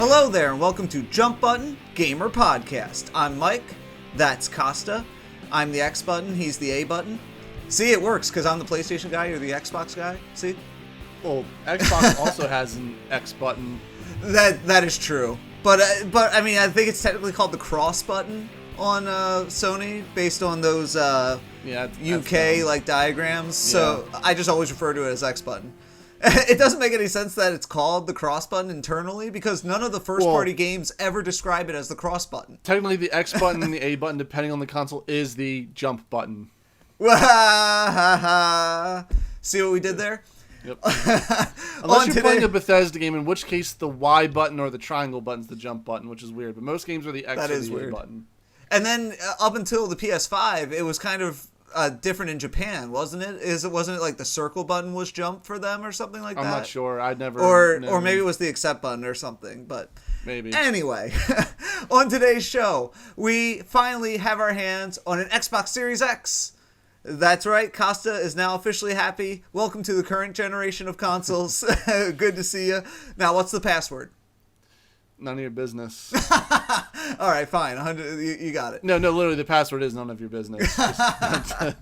Hello there, and welcome to Jump Button Gamer Podcast. I'm Mike, that's Kosta. I'm the X button, he's the A button. See, it works, because I'm the PlayStation guy, you're the Xbox guy. See? Well, Xbox also has an X button. That is true. But I mean, I think it's technically called the cross button on Sony, based on those UK like diagrams. So I just always refer to it as X button. It doesn't make any sense that it's called the cross button internally, because none of the first-party games ever describe it as the cross button. Technically, the X button and the A button, depending on the console, is the jump button. See what we did there? Yep. Unless you're playing a Bethesda game, in which case the Y button or the triangle button's the jump button, which is weird. But most games are the X or the A button. And then up until the PS5, it was kind of different in Japan, wasn't it? Wasn't it like the circle button was jump for them or something like that? I'm not sure. I'd never. Or maybe it was the accept button or something. But maybe. Anyway, on today's show, we finally have our hands on an Xbox Series X. That's right, Kosta is now officially happy. Welcome to the current generation of consoles. Good to see you. Now, what's the password? None of your business. All right, fine. You got it. No, literally the password is none of your business. Type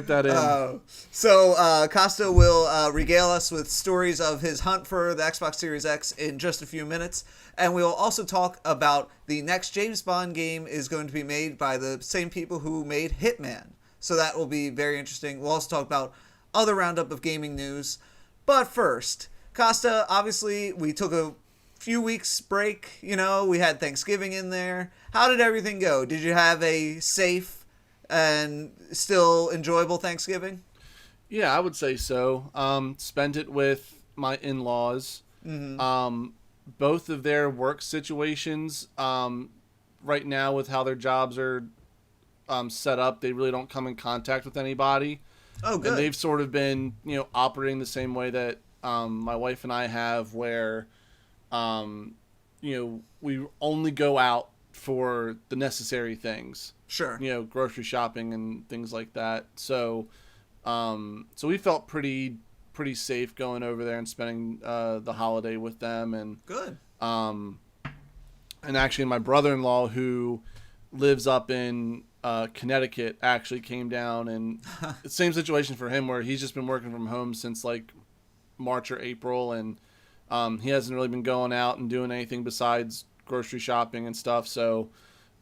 that in. So Kosta will regale us with stories of his hunt for the Xbox Series X in just a few minutes. And we will also talk about the next James Bond game is going to be made by the same people who made Hitman. So that will be very interesting. We'll also talk about other roundup of gaming news. But first, Kosta, obviously we took a few weeks break. You know, we had Thanksgiving in there. How did everything go? Did you have a safe and still enjoyable Thanksgiving? Yeah, I would say so. Spent it with my in-laws. Mm-hmm. Both of their work situations, right now with how their jobs are set up, they really don't come in contact with anybody. Oh, good. And they've sort of been, operating the same way that my wife and I have, where, we only go out for the necessary things. Sure. Grocery shopping and things like that. So we felt pretty safe going over there and spending the holiday with them. And good. And actually, my brother-in-law, who lives up in Connecticut, actually came down, and same situation for him, where he's just been working from home since like March or April, and he hasn't really been going out and doing anything besides grocery shopping and stuff. So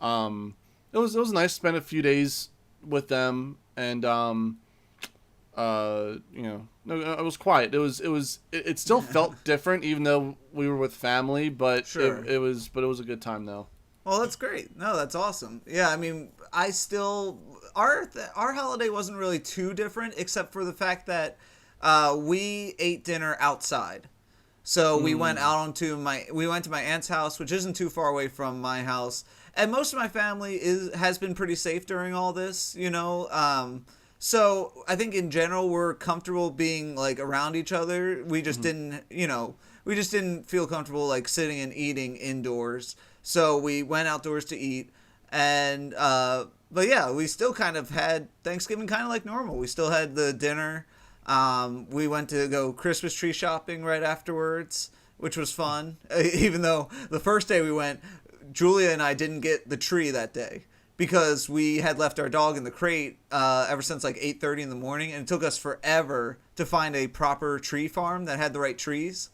it was nice to spend a few days with them, and it was quiet. It still felt different, even though we were with family, but sure. it was a good time though. Well, that's great. No, that's awesome. Yeah, I mean, our holiday wasn't really too different, except for the fact that we ate dinner outside. So we went to my aunt's house, which isn't too far away from my house, and most of my family has been pretty safe during all this, So I think in general we're comfortable being like around each other. We just didn't feel comfortable like sitting and eating indoors. So we went outdoors to eat, and but yeah, we still kind of had Thanksgiving kind of like normal. We still had the dinner. We went to go Christmas tree shopping right afterwards, which was fun. Even though the first day we went, Julia and I didn't get the tree that day, because we had left our dog in the crate ever since like 8:30 in the morning, and it took us forever to find a proper tree farm that had the right trees.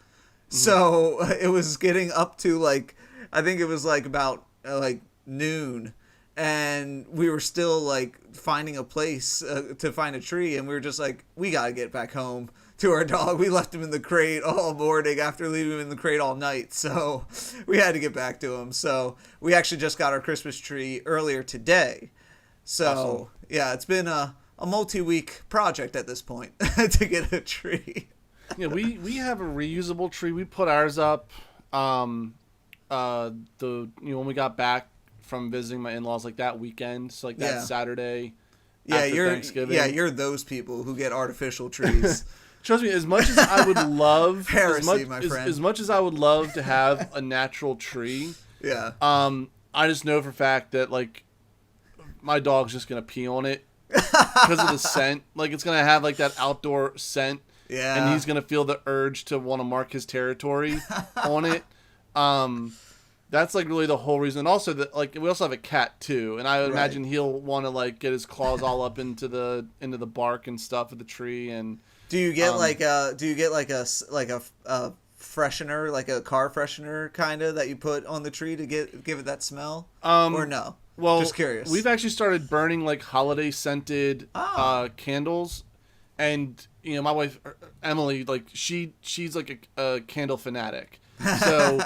Mm-hmm. So it was getting up to like, I think it was like about like noon, and we were still like finding a place to find a tree, and we were just like, we gotta get back home to our dog. We left him in the crate all morning after leaving him in the crate all night, so we had to get back to him. So we actually just got our Christmas tree earlier today. So awesome. Yeah, it's been a multi-week project at this point to get a tree. Yeah, we have a reusable tree. We put ours up when we got back from visiting my in-laws, like that weekend, so like that Saturday after Thanksgiving. Yeah, you're those people who get artificial trees. Trust me, as much as I would love heresy, my friend. As much as I would love to have a natural tree, yeah. I just know for a fact that like my dog's just gonna pee on it because of the scent. Like it's gonna have like that outdoor scent. Yeah. And he's gonna feel the urge to want to mark his territory on it. That's like really the whole reason. And also that like we also have a cat too, and I would Right. imagine he'll want to like get his claws all up into the bark and stuff of the tree. And Do you get like a freshener, like a car freshener kind of that you put on the tree to give it that smell? Or no? well, Just curious. we've actually started burning like holiday scented candles, and you know my wife Emily, like she's like a candle fanatic. So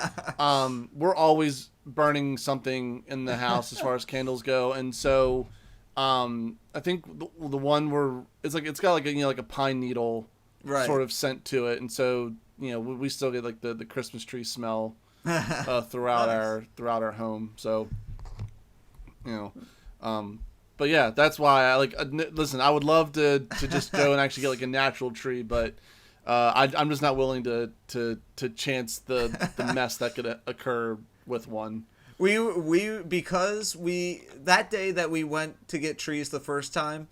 we're always burning something in the house as far as candles go, and so I think the one where it's got like a, you know, like a pine needle Right. sort of scent to it, and so you know we still get like the Christmas tree smell throughout our home. So you know, but yeah, that's why I like listen. I would love to just go and actually get like a natural tree, but I'm just not willing to chance the mess that could occur with one. Because that day that we went to get trees the first time,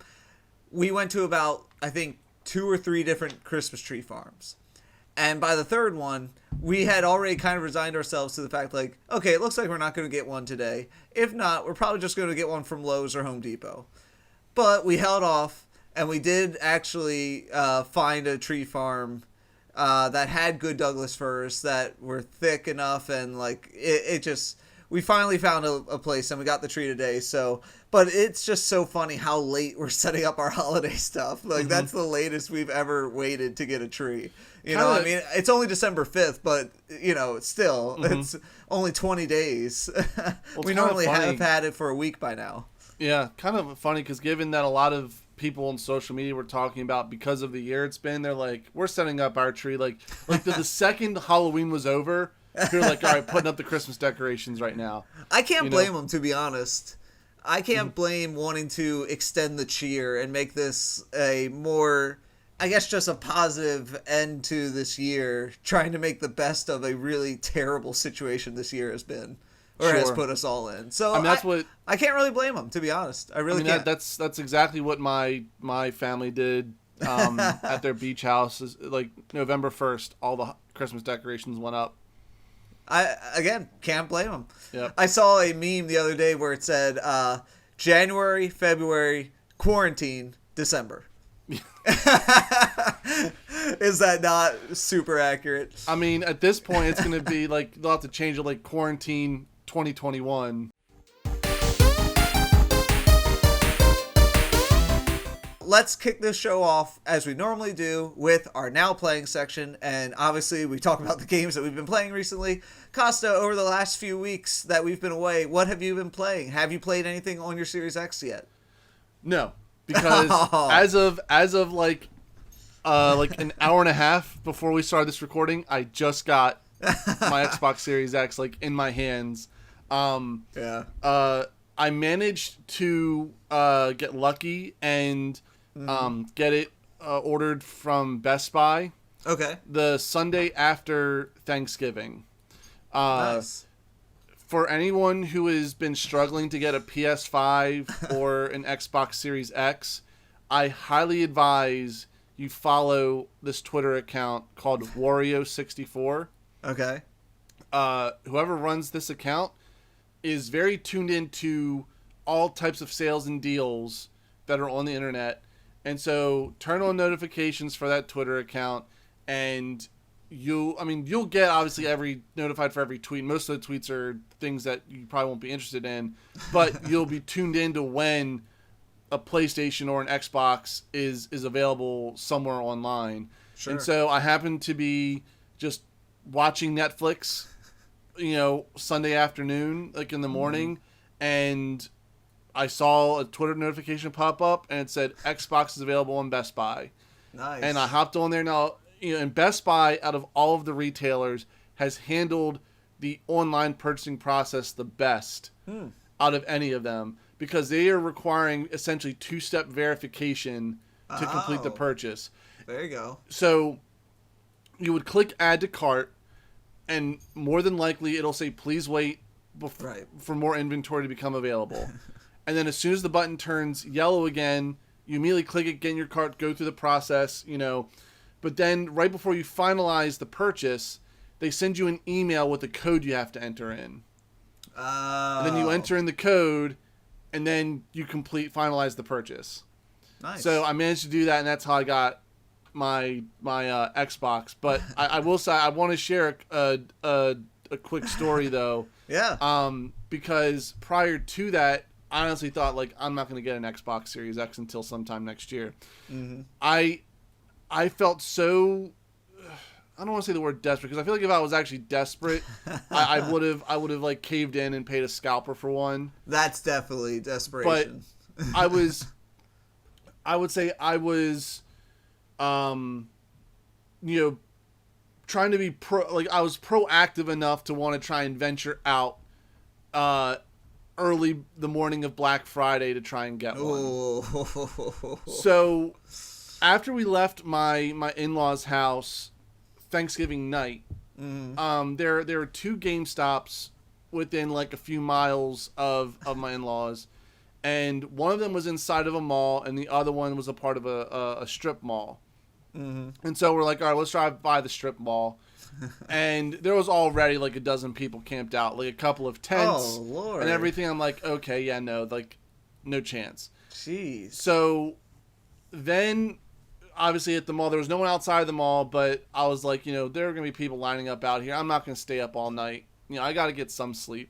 we went to about, I think, 2 or 3 different Christmas tree farms. And by the third one, we had already kind of resigned ourselves to the fact, like, okay, it looks like we're not going to get one today. If not, we're probably just going to get one from Lowe's or Home Depot. But we held off, and we did actually find a tree farm that had good Douglas firs that were thick enough, and like it just, we finally found a place, and we got the tree today. So, but it's just so funny how late we're setting up our holiday stuff. Like that's the latest we've ever waited to get a tree. You know, I mean, it's only December 5th, but you know, still, it's only 20 days. We normally have had it for a week by now. Yeah, kind of funny because given that a lot of people on social media were talking about because of the year it's been, they're like, we're setting up our tree like the second Halloween was over, they're like, all right, putting up the Christmas decorations right now. I can't blame them, to be honest. I can't blame wanting to extend the cheer and make this a more, I guess, just a positive end to this year, trying to make the best of a really terrible situation this year has been. Or has put us all in. So I mean, I can't really blame them, to be honest. I really can't. That's exactly what my family did at their beach house. Is like November 1st, all the Christmas decorations went up. I again can't blame them. Yep. I saw a meme the other day where it said January, February, quarantine, December. Is that not super accurate? I mean, at this point, it's going to be like they'll have to change it, like quarantine 2021. Let's kick this show off as we normally do with our now playing section, and obviously we talk about the games that we've been playing recently. Costa, over the last few weeks that we've been away, what have you been playing? Have you played anything on your Series X yet? No, because as of like an hour and a half before we started this recording, I just got my Xbox Series X like in my hands. I managed to get lucky and get it ordered from Best Buy. Okay. The Sunday after Thanksgiving. Nice. For anyone who has been struggling to get a PS5 or an Xbox Series X, I highly advise you follow this Twitter account called Wario64. Okay. Whoever runs this account is very tuned into all types of sales and deals that are on the internet. And so turn on notifications for that Twitter account, and you'll get obviously notified for every tweet. Most of the tweets are things that you probably won't be interested in, but you'll be tuned into when a PlayStation or an Xbox is available somewhere online. Sure. And so I happened to be just watching Netflix, Sunday afternoon, like in the morning, and I saw a Twitter notification pop up, and it said Xbox is available on Best Buy. Nice. And I hopped on there. Now, and Best Buy, out of all of the retailers, has handled the online purchasing process the best out of any of them, because they are requiring essentially 2-step verification to complete the purchase. There you go. So you would click add to cart, and more than likely it'll say please wait for more inventory to become available. And then as soon as the button turns yellow again, you immediately click it, get in your cart, go through the process, But then right before you finalize the purchase, they send you an email with a code you have to enter in. And then you enter in the code, and then you finalize the purchase. Nice. So I managed to do that, and that's how I got my Xbox. But I will say I want to share a quick story though. Yeah. Because prior to that, I honestly thought like I'm not going to get an Xbox Series X until sometime next year. Mm-hmm. I felt so. I don't want to say the word desperate because I feel like if I was actually desperate, I would have like caved in and paid a scalper for one. That's definitely desperation. But I would say I was, trying to be I was proactive enough to want to try and venture out, early the morning of Black Friday to try and get one. So after we left my in-laws' house Thanksgiving night, there were 2 GameStops within like a few miles of my in-laws, and one of them was inside of a mall and the other one was a part of a strip mall. And so we're like, all right, let's drive by the strip mall. And there was already like a dozen people camped out, like a couple of tents and everything. I'm like, okay, yeah, no, like no chance. Jeez. So then obviously at the mall, there was no one outside the mall, but I was like, there are going to be people lining up out here. I'm not going to stay up all night. I got to get some sleep.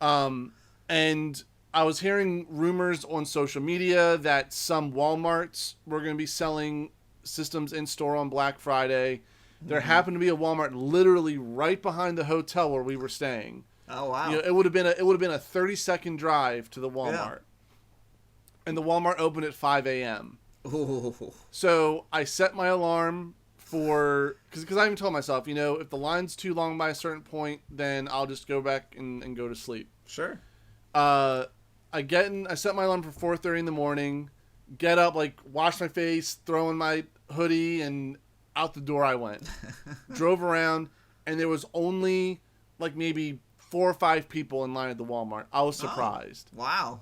And I was hearing rumors on social media that some Walmarts were going to be selling systems in store on Black Friday. There happened to be a Walmart literally right behind the hotel where we were staying. Oh wow! It would have been a 30-second drive to the Walmart, Yeah. And the Walmart opened at 5 a.m. Ooh. So I set my alarm for because I even told myself, if the line's too long by a certain point, then I'll just go back and go to sleep. Sure. I set my alarm for 4:30 in the morning. Get up, like wash my face, throw in my hoodie, and out the door I went. Drove around, and there was only like maybe 4 or 5 people in line at the Walmart. I was surprised. Oh, wow.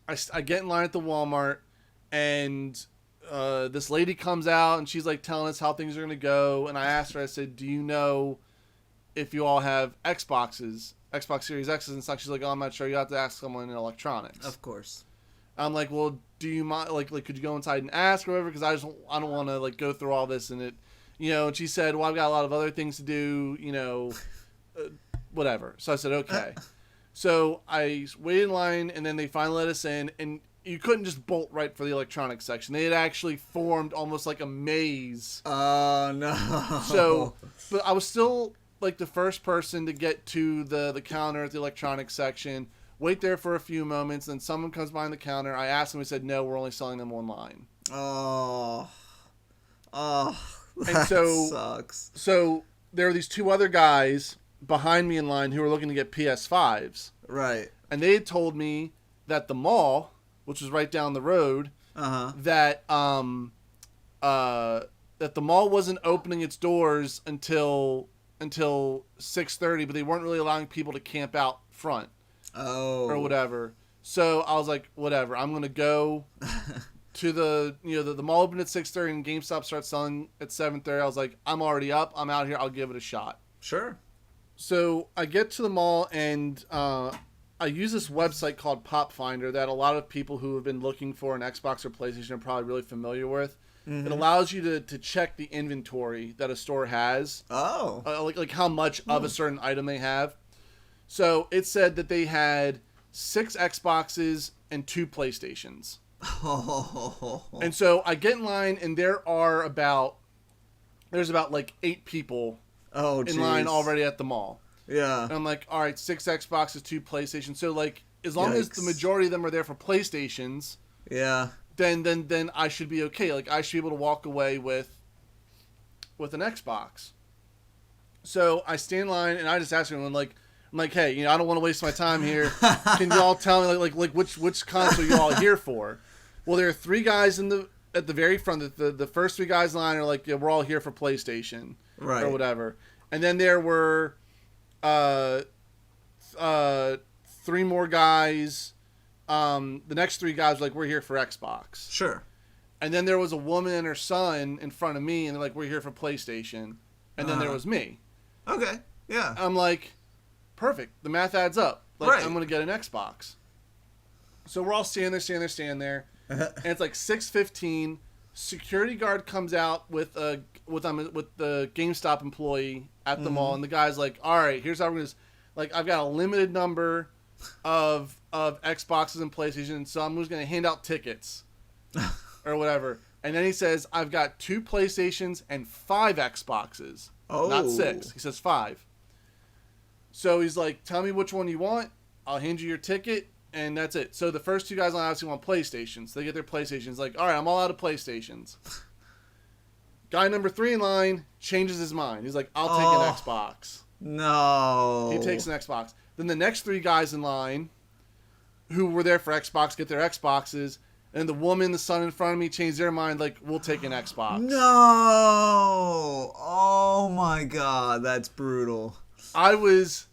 I get in line at the Walmart, and this lady comes out, and she's like telling us how things are going to go. And I asked her, I said, do you know if you all have Xbox Series X's and stuff? She's like, oh, I'm not sure. You have to ask someone in electronics. Of course. I'm like, well, do you mind, like could you go inside and ask or whatever? Because I don't want to like go through all this and it, and she said, well, I've got a lot of other things to do, whatever. So I said, okay. So I waited in line, and then they finally let us in, and you couldn't just bolt right for the electronics section. They had actually formed almost like a maze. Oh no. So, but I was still like the first person to get to the counter at the electronics section. Wait there for a few moments, then someone comes behind the counter. I asked them, we said, no, we're only selling them online. Oh, and so sucks. So there were these 2 other guys behind me in line who were looking to get PS5s. Right. And they had told me that the mall, which was right down the road, that that the mall wasn't opening its doors until 6:30, but they weren't really allowing people to camp out front. Oh. Or whatever. So I was like, whatever. I'm gonna go to the mall opened at 6:30 and GameStop starts selling at 7:30. I was like, I'm already up. I'm out here. I'll give it a shot. Sure. So I get to the mall, and I use this website called Pop Finder that a lot of people who have been looking for an Xbox or PlayStation are probably really familiar with. It allows you to check the inventory that a store has. Oh. Like how much of a certain item they have. So it said that they had 6 Xboxes and 2 PlayStations. And so I get in line, and there's about like 8 people in line already at the mall. Yeah. And I'm like, all right, 6 Xboxes, 2 PlayStations. So like, as long as the majority of them are there for PlayStations, yeah, then I should be okay. Like I should be able to walk away with an Xbox. So I stand in line, and I just ask everyone, like, I'm like, hey, I don't want to waste my time here. Can you all tell me like which console you all here for? Well, there are 3 guys at the very front. The first 3 guys in line are like, yeah, we're all here for PlayStation, right, or whatever. And then there were 3 more guys. The next 3 guys were like, we're here for Xbox. Sure. And then there was a woman and her son in front of me, and they're like, we're here for PlayStation. and then there was me. Okay, yeah. I'm like, perfect. The math adds up. Like, right. I'm going to get an Xbox. So we're all standing there. And it's like 6:15. Security guard comes out with the GameStop employee at the mall, and the guy's like, all right, here's how we're going to... Like, I've got a limited number of Xboxes and PlayStation, so I'm just going to hand out tickets or whatever. And then he says, I've got 2 PlayStations and 5 Xboxes. Oh. Not 6. He says 5. So he's like, tell me which one you want. I'll hand you your ticket, and that's it. So the first 2 guys on obviously want PlayStations. They get their PlayStations. Like, all right, I'm all out of PlayStations. Guy number 3 in line changes his mind. He's like, I'll take an Xbox. No. He takes an Xbox. Then the next 3 guys in line who were there for Xbox get their Xboxes. And the woman, the son in front of me changed their mind, like, we'll take an Xbox. No. Oh, my God. That's brutal. I was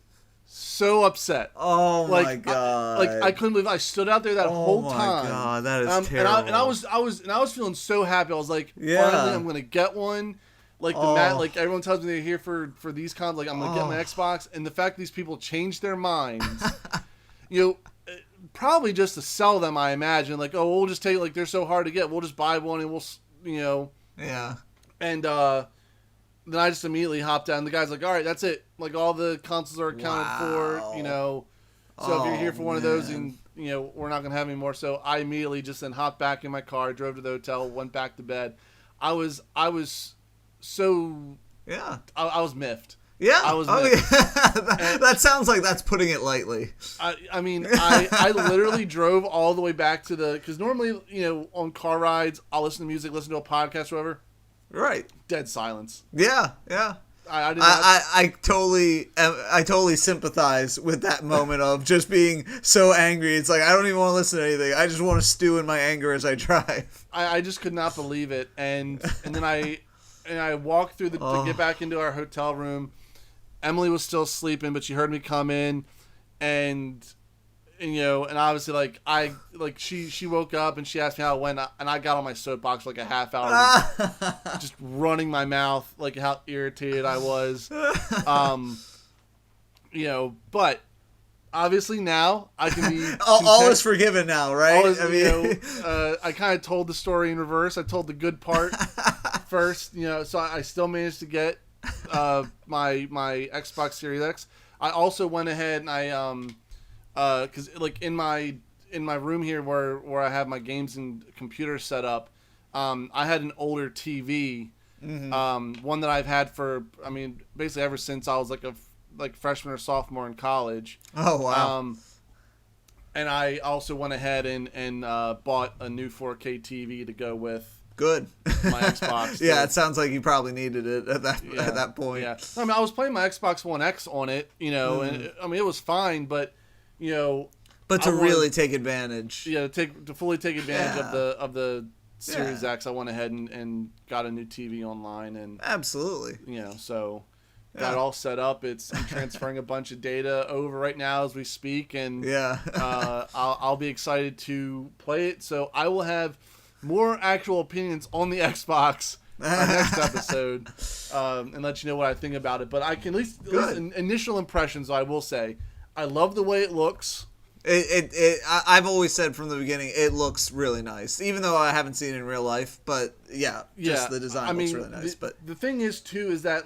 so upset. Oh, my God. I couldn't believe it. I stood out there that whole time. Oh, my God. That is terrible. And I was feeling so happy. I was like, finally, I'm going to get one. Like, like everyone tells me they're here for these cons. Like, I'm going to get my Xbox. And the fact these people changed their minds, probably just to sell them, I imagine. Like, oh, we'll just take, like, they're so hard to get. We'll just buy one and we'll, Yeah. And then I just immediately hopped out. And the guy's like, all right, that's it. Like, all the consoles are accounted for, So if you're here for one of those, and, we're not going to have any more. So I immediately just then hopped back in my car, drove to the hotel, went back to bed. I was so... Yeah. I was miffed. Yeah. I was miffed. Yeah. That sounds like that's putting it lightly. I mean, I literally drove all the way back to because normally, on car rides, I'll listen to music, listen to a podcast, or whatever. Right. Dead silence. Yeah, yeah. I totally sympathize with that moment of just being so angry. It's like, I don't even want to listen to anything. I just want to stew in my anger as I drive. I just could not believe it. And then I walked through to get back into our hotel room. Emily was still sleeping, but she heard me come in, and obviously she woke up and she asked me how it went, and I got on my soapbox for like a half hour, just running my mouth like how irritated I was, but obviously now I can be all is forgiven now, right? I kind of told the story in reverse. I told the good part first, so I still managed to get my Xbox Series X. I also went ahead and I because like in my room here where I have my games and computer set up, I had an older TV, one that I've had for basically ever since I was like freshman or sophomore in college. Oh wow! And I also went ahead and bought a new 4K TV to go with. Good. My Xbox. Yeah, it sounds like you probably needed it at that point. Yeah. I was playing my Xbox One X on it, and it was fine, but but to really take advantage. Yeah, to fully take advantage of the Series X, I went ahead and got a new TV online, and absolutely. So got it all set up. I'm transferring a bunch of data over right now as we speak, and I'll be excited to play it. So I will have more actual opinions on the Xbox next episode, and let you know what I think about it. But I can at least initial impressions. I will say, I love the way it looks. I've always said from the beginning, it looks really nice, even though I haven't seen it in real life. But the design looks really nice. But the thing is too is that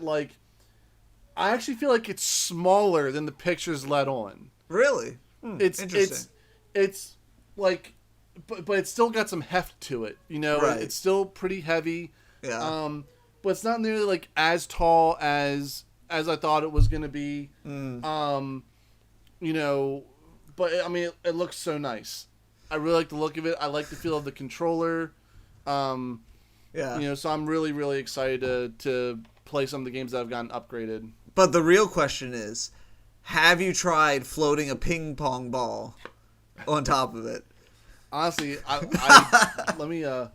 I actually feel like it's smaller than the pictures let on. Really, it's interesting. It's like. But it's still got some heft to it, Right. It's still pretty heavy. Yeah. But it's not nearly as tall as I thought it was gonna be. But it looks so nice. I really like the look of it. I like the feel of the controller. So I'm really, really excited to play some of the games that have gotten upgraded. But the real question is, have you tried floating a ping pong ball on top of it? Honestly, let me, not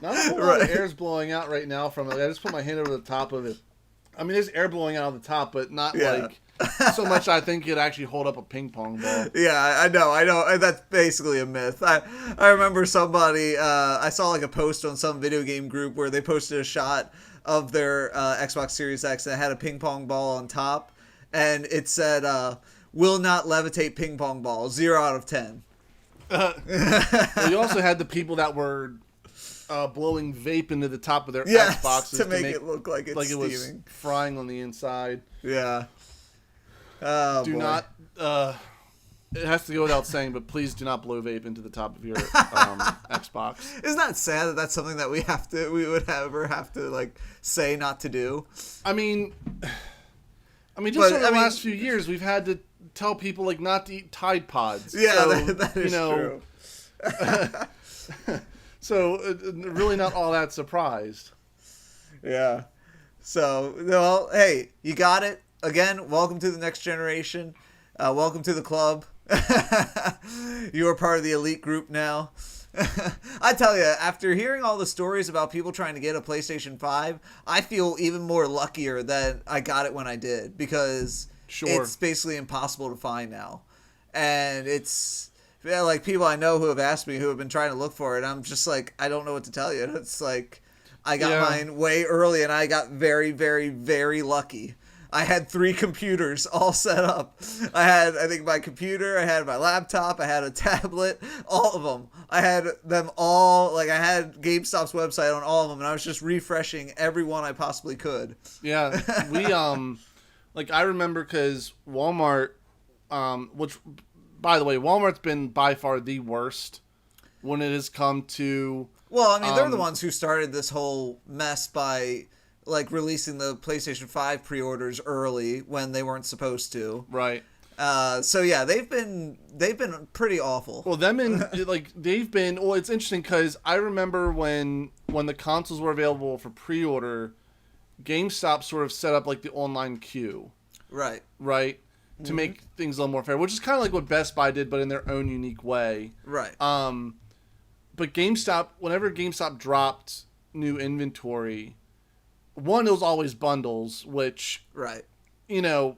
a whole lot of air's blowing out right now from it. I just put my hand over the top of it. There's air blowing out of the top, but not like So much I think it'd actually hold up a ping pong ball. Yeah, I know. That's basically a myth. I remember somebody, I saw like a post on some video game group where they posted a shot of their Xbox Series X and it had a ping pong ball on top, and it said, "Will not levitate ping pong ball, 0 out of 10." Well, you also had the people that were blowing vape into the top of their Xboxes to make it look like it's steaming. It was frying on the inside. Yeah. Oh, do boy. not. It has to go without saying, but please do not blow vape into the top of your Xbox. Isn't that sad that that's something that we would ever have to like say not to do? I mean, just over the last few years, we've had to tell people like not to eat Tide Pods. Yeah, so, that is true. So really not all that surprised. Yeah. So, well, hey, you got it. Again, welcome to the next generation. Welcome to the club. You are part of the elite group now. I tell you, after hearing all the stories about people trying to get a PlayStation 5, I feel even more luckier that I got it when I did, because it's basically impossible to find now. And it's like people I know who have asked me, who have been trying to look for it. I'm just like, I don't know what to tell you. It's like, I got mine way early and I got very, very, very lucky. I had 3 computers all set up. I had, I think, my computer, I had my laptop, I had a tablet, all of them. I had them all, like I had GameStop's website on all of them, and I was just refreshing every one I possibly could. Yeah, we, like I remember because Walmart, which, by the way, Walmart's been by far the worst when it has come to... Well, I mean, they're the ones who started this whole mess by... like releasing the PlayStation 5 pre-orders early when they weren't supposed to. Right. So yeah, they've been pretty awful. Well, well, it's interesting because I remember when the consoles were available for pre-order, GameStop sort of set up like the online queue. Right. Right. To make things a little more fair, which is kind of like what Best Buy did, but in their own unique way. Right. But GameStop, whenever GameStop dropped new inventory, one, it was always bundles, which, right, you know,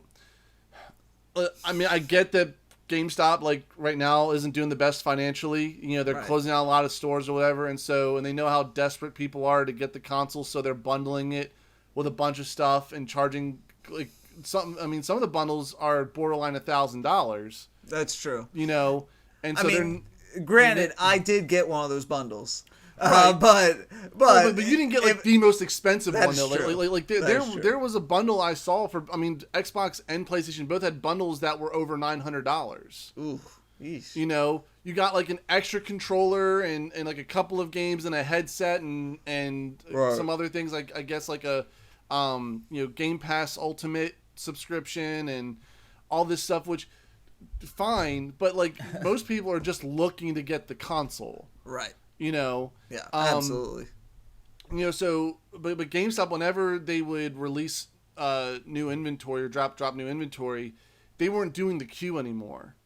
I mean, I get that GameStop, like, right now isn't doing the best financially. You know, they're closing out a lot of stores or whatever, and they know how desperate people are to get the console, so they're bundling it with a bunch of stuff and charging, like, some of the bundles are borderline $1,000. That's true. You know, and so granted, I did get one of those bundles. Right. But you didn't get like the most expensive one though. Like there was a bundle I saw for, I mean, Xbox and PlayStation both had bundles that were over $900. Ooh, yeesh. You know, you got like an extra controller and like a couple of games and a headset and some other things, like I guess like a Game Pass Ultimate subscription and all this stuff, which fine, but like most people are just looking to get the console. Right. You know, yeah, absolutely. You know, so but GameStop, whenever they would release new inventory or drop new inventory, they weren't doing the queue anymore.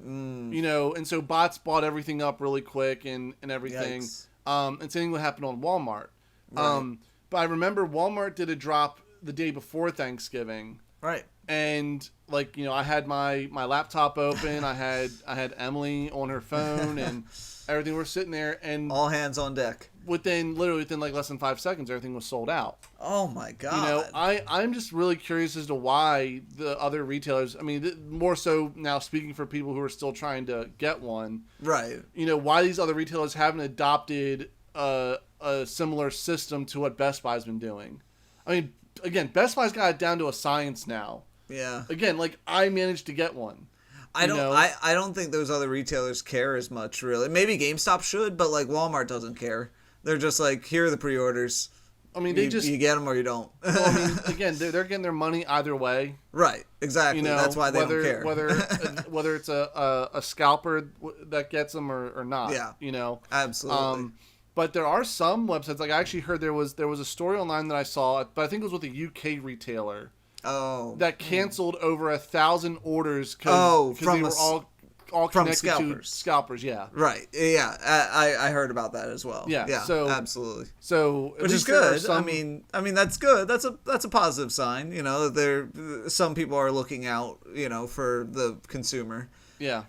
You know, and so bots bought everything up really quick and everything. Yikes. And same thing would happen on Walmart. Right. But I remember Walmart did a drop the day before Thanksgiving. Right. And like, you know, I had my laptop open. I had Emily on her phone and everything. We're sitting there and all hands on deck. Within like less than 5 seconds, everything was sold out. Oh my God. You know, I'm just really curious as to why the other retailers, I mean, more so now speaking for people who are still trying to get one. Right. You know, why these other retailers haven't adopted a similar system to what Best Buy's been doing. I mean, again, Best Buy's got it down to a science now. Yeah. Again, like I managed to get one. I don't think those other retailers care as much, really. Maybe GameStop should, but like Walmart doesn't care. They're just like, here are the pre-orders. I mean, you get them or you don't. Well, I mean, again, they're getting their money either way. Right. Exactly. You know, that's why they don't care. whether it's a scalper that gets them or not. Yeah. You know. Absolutely. But there are some websites. Like I actually heard there was a story online that I saw, but I think it was with a UK retailer. Oh. That canceled over 1,000 orders because they were all all from connected scalpers. to scalpers. Yeah. Right. Yeah. I heard about that as well. Yeah. Yeah. So absolutely. So which is good. I mean that's good. That's a positive sign. You know, some people are looking out. You know, for the consumer. Yeah.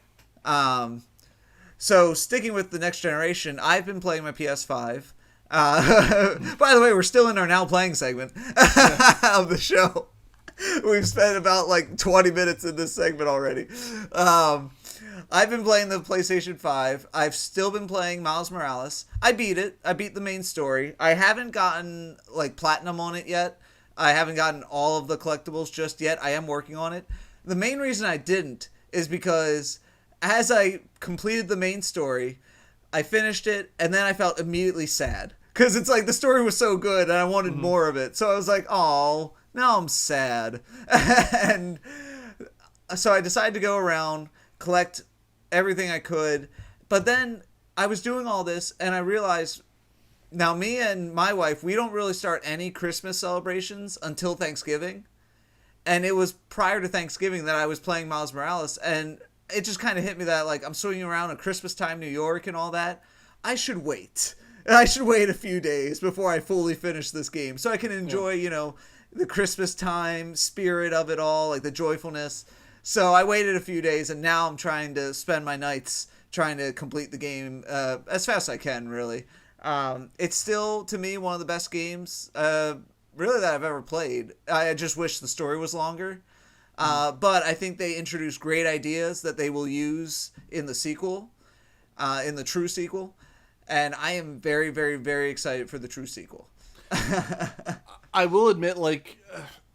So sticking with the next generation, I've been playing my PS5. By the way, we're still in our now playing segment of the show. We've spent about like 20 minutes in this segment already. I've been playing the PlayStation 5. I've still been playing Miles Morales. I beat it. I beat the main story. I haven't gotten like platinum on it yet. I haven't gotten all of the collectibles just yet. I am working on it. The main reason I didn't is because as I completed the main story, I finished it, and then I felt immediately sad. Because it's like the story was so good, and I wanted more of it. So I was like, oh, now I'm sad. And so I decided to go around, collect everything I could. But then I was doing all this, and I realized, now me and my wife, we don't really start any Christmas celebrations until Thanksgiving. And it was prior to Thanksgiving that I was playing Miles Morales, and it just kind of hit me that, like, I'm swinging around at Christmas time, New York and all that. I should wait. I should wait a few days before I fully finish this game so I can enjoy, you know, the Christmas time spirit of it all, like the joyfulness. So I waited a few days, and now I'm trying to spend my nights trying to complete the game as fast as I can, really. It's still, to me, one of the best games, really, that I've ever played. I just wish the story was longer. But I think they introduced great ideas that they will use in the sequel, in the true sequel. And I am very, very, very excited for the true sequel. I will admit, like,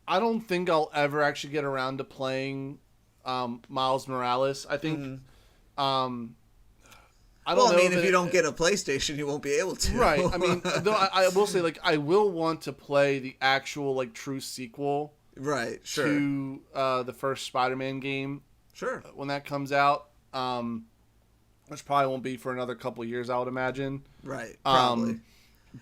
I don't think I'll ever actually get around to playing Miles Morales. I think, I don't know. If you don't get a PlayStation, you won't be able to. Right. I mean, though I will say, like, I will want to play the actual, like, true sequel. Right, sure. To the first Spider-Man game. Sure. When that comes out. Which probably won't be for another couple of years, I would imagine. Right, probably.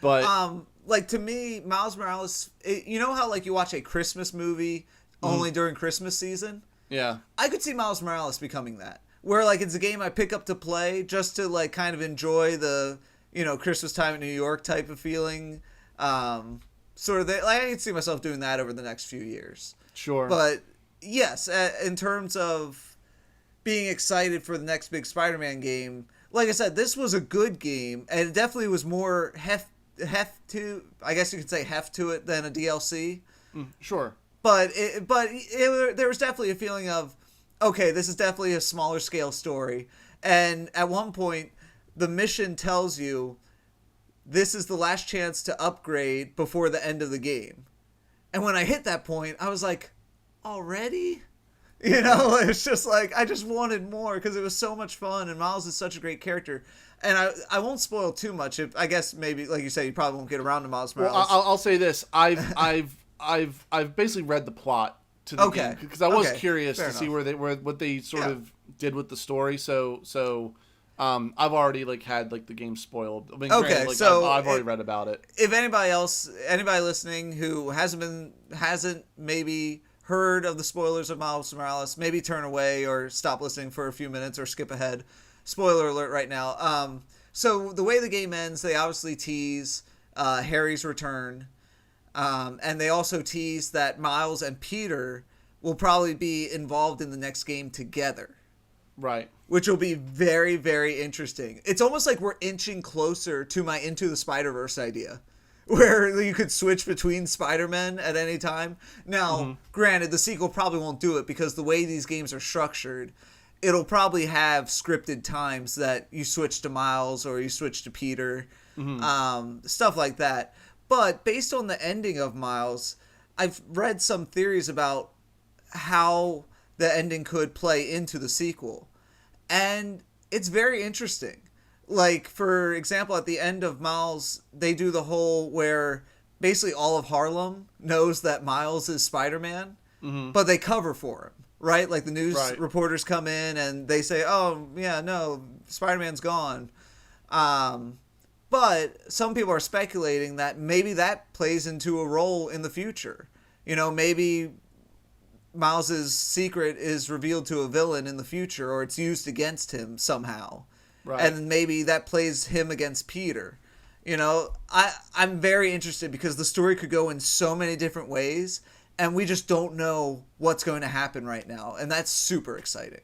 But like, to me, Miles Morales, you know how, like, you watch a Christmas movie only during Christmas season? Yeah. I could see Miles Morales becoming that. Where, like, it's a game I pick up to play just to, like, kind of enjoy the, you know, Christmas time in New York type of feeling. Sort of, like, I can see myself doing that over the next few years. Sure. But, yes, in terms of being excited for the next big Spider-Man game, like I said, this was a good game, and it definitely was more heft to, I guess you could say heft to it than a DLC. Sure. But there was definitely a feeling of, okay, this is definitely a smaller scale story. And at one point, the mission tells you this is the last chance to upgrade before the end of the game. And when I hit that point, I was like, already? You know, it's just like, I just wanted more because it was so much fun, and Miles is such a great character. And I won't spoil too much. I guess maybe, like you say, you probably won't get around to Miles Morales. Well, I'll say this: I've basically read the plot to the game because I was curious to see what they sort of did with the story. So I've already like had like the game spoiled. I mean, granted, like, so I've already read about it. If anybody listening who hasn't maybe heard of the spoilers of Miles Morales, maybe turn away or stop listening for a few minutes or skip ahead. Spoiler alert right now. So the way the game ends, they obviously tease Harry's return. And they also tease that Miles and Peter will probably be involved in the next game together. Right. Which will be very, very interesting. It's almost like we're inching closer to my Into the Spider-Verse idea, where you could switch between Spider-Men at any time. Now, granted, the sequel probably won't do it because the way these games are structured, it'll probably have scripted times that you switch to Miles or you switch to Peter, stuff like that. But based on the ending of Miles, I've read some theories about how the ending could play into the sequel. And it's very interesting. Like, for example, at the end of Miles, they do the whole where basically all of Harlem knows that Miles is Spider-Man, but they cover for him, right? Like, the news reporters come in and they say, oh, yeah, no, Spider-Man's gone. But some people are speculating that maybe that plays into a role in the future. You know, maybe Miles's secret is revealed to a villain in the future, or it's used against him somehow. Right. And maybe that plays him against Peter. You know, I'm very interested because the story could go in so many different ways, and we just don't know what's going to happen right now, and that's super exciting.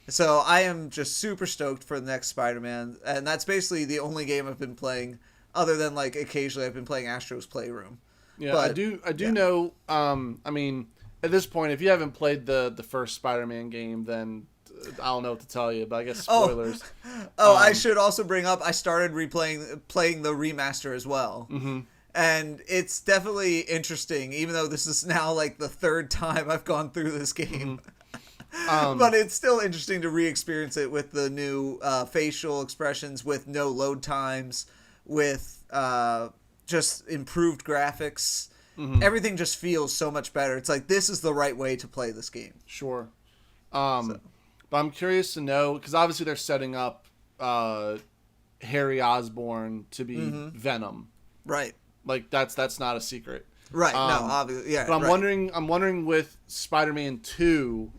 So I am just super stoked for the next Spider-Man, and that's basically the only game I've been playing, other than like occasionally I've been playing Astro's Playroom. Yeah, but, I do know. I mean, at this point, if you haven't played the first Spider-Man game, then I don't know what to tell you. But I guess spoilers. I should also bring up I started playing the remaster as well. Mm-hmm. And it's definitely interesting, even though this is now like the third time I've gone through this game. But it's still interesting to re-experience it with the new facial expressions, with no load times, with just improved graphics. Mm-hmm. Everything just feels so much better. It's like, this is the right way to play this game. Sure. But I'm curious to know, because obviously they're setting up Harry Osborn to be Venom. Right. Like that's not a secret. Right. No, obviously. Yeah. But I'm wondering with Spider-Man 2,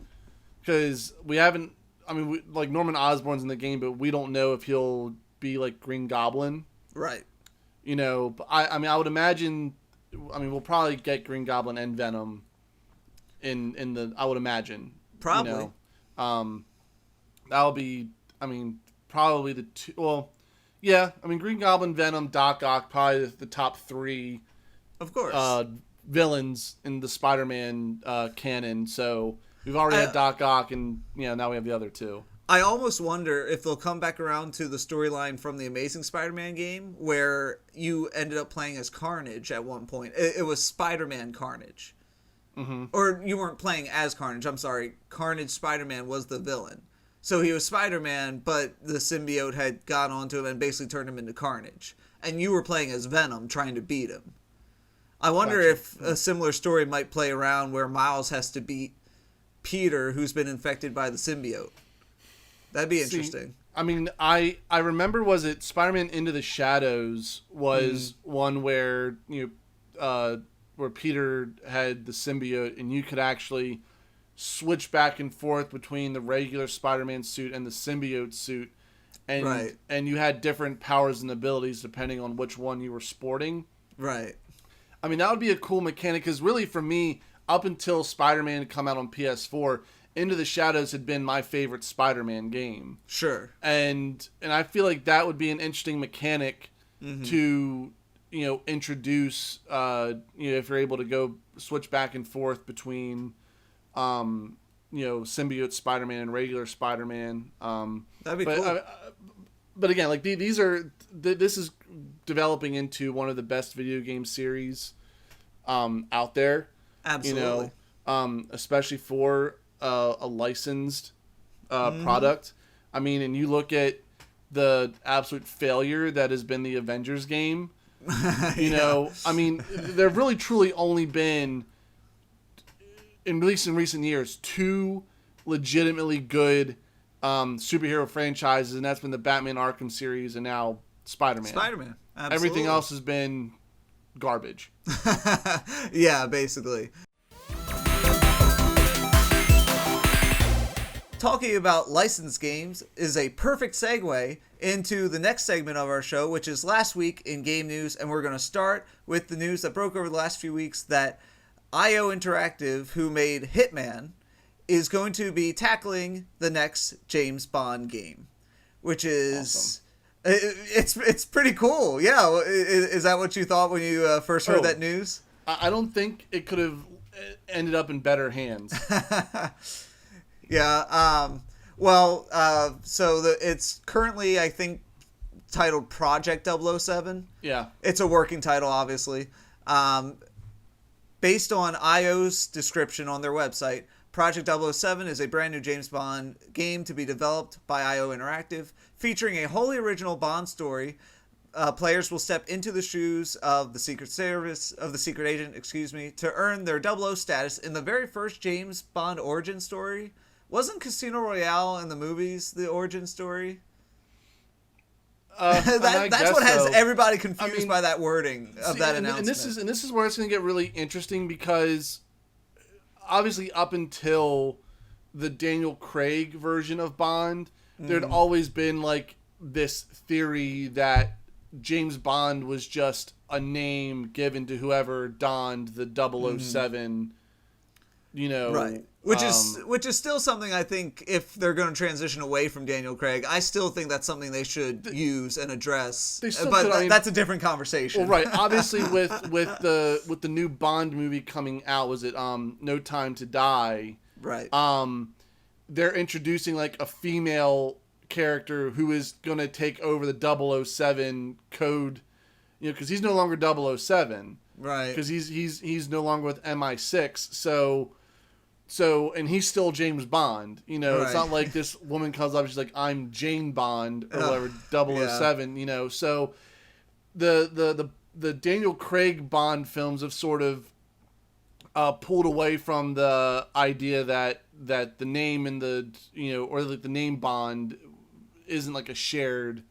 because we haven't. I mean, like Norman Osborn's in the game, but we don't know if he'll be like Green Goblin. Right. You know, but I mean, I would imagine. I mean, we'll probably get Green Goblin and Venom in the. I would imagine. Probably. You know? That'll be. I mean, probably the two. Well, yeah. I mean, Green Goblin, Venom, Doc Ock, probably the top three. Of course. Villains in the Spider-Man canon. So we've already had Doc Ock, and now we have the other two. I almost wonder if they'll come back around to the storyline from the Amazing Spider-Man game, where you ended up playing as Carnage at one point. It was Spider-Man Carnage. Mm-hmm. Or you weren't playing as Carnage. I'm sorry. Carnage Spider-Man was the villain. So he was Spider-Man, but the symbiote had got onto him and basically turned him into Carnage. And you were playing as Venom, trying to beat him. I wonder if a similar story might play around where Miles has to beat Peter, who's been infected by the symbiote. That'd be interesting. I mean, I remember, was it Spider-Man Into the Shadows was one where where Peter had the symbiote, and you could actually switch back and forth between the regular Spider-Man suit and the symbiote suit, and you had different powers and abilities depending on which one you were sporting. Right. I mean, that would be a cool mechanic, because really for me, up until Spider-Man had come out on PS4, Into the Shadows had been my favorite Spider-Man game. Sure. And I feel like that would be an interesting mechanic to, introduce, if you're able to go switch back and forth between, symbiote Spider-Man and regular Spider-Man. That'd be cool. But again, like this is developing into one of the best video game series out there. Absolutely. Especially for a licensed product. I mean, and you look at the absolute failure that has been the Avengers game. I mean, there have really truly only been, at least in recent years, two legitimately good superhero franchises, and that's been the Batman Arkham series and now Spider-Man. Absolutely. Everything else has been garbage. Yeah, basically. Talking about licensed games is a perfect segue into the next segment of our show, which is Last Week in Game News, and we're going to start with the news that broke over the last few weeks that IO Interactive, who made Hitman, is going to be tackling the next James Bond game, which is awesome. It's pretty cool. Yeah, is that what you thought when you first heard that news? I don't think it could have ended up in better hands. Yeah. It's currently, I think, titled Project 007. Yeah. It's a working title, obviously. Based on IO's description on their website, Project 007 is a brand new James Bond game to be developed by IO Interactive, featuring a wholly original Bond story. Players will step into the shoes of the Secret Agent, to earn their 00 status in the very first James Bond origin story. Wasn't Casino Royale in the movies the origin story? That's what has everybody confused by that wording of that announcement. And this is where it's going to get really interesting, because obviously up until the Daniel Craig version of Bond, there'd always been like this theory that James Bond was just a name given to whoever donned the 007, you know. Right. Which is still something I think if they're going to transition away from Daniel Craig, I still think that's something they should use and address. But that's a different conversation. Well, right. Obviously, with the new Bond movie coming out, was it No Time to Die? Right. They're introducing like a female character who is going to take over the 007 code, you know, because he's no longer 007. Right. Because he's no longer with MI6. So, and he's still James Bond. You know, It's not like this woman comes up and she's like, I'm Jane Bond or whatever, 007, you know. So the Daniel Craig Bond films have sort of pulled away from the idea that the name and the, you know, or like the name Bond isn't like a shared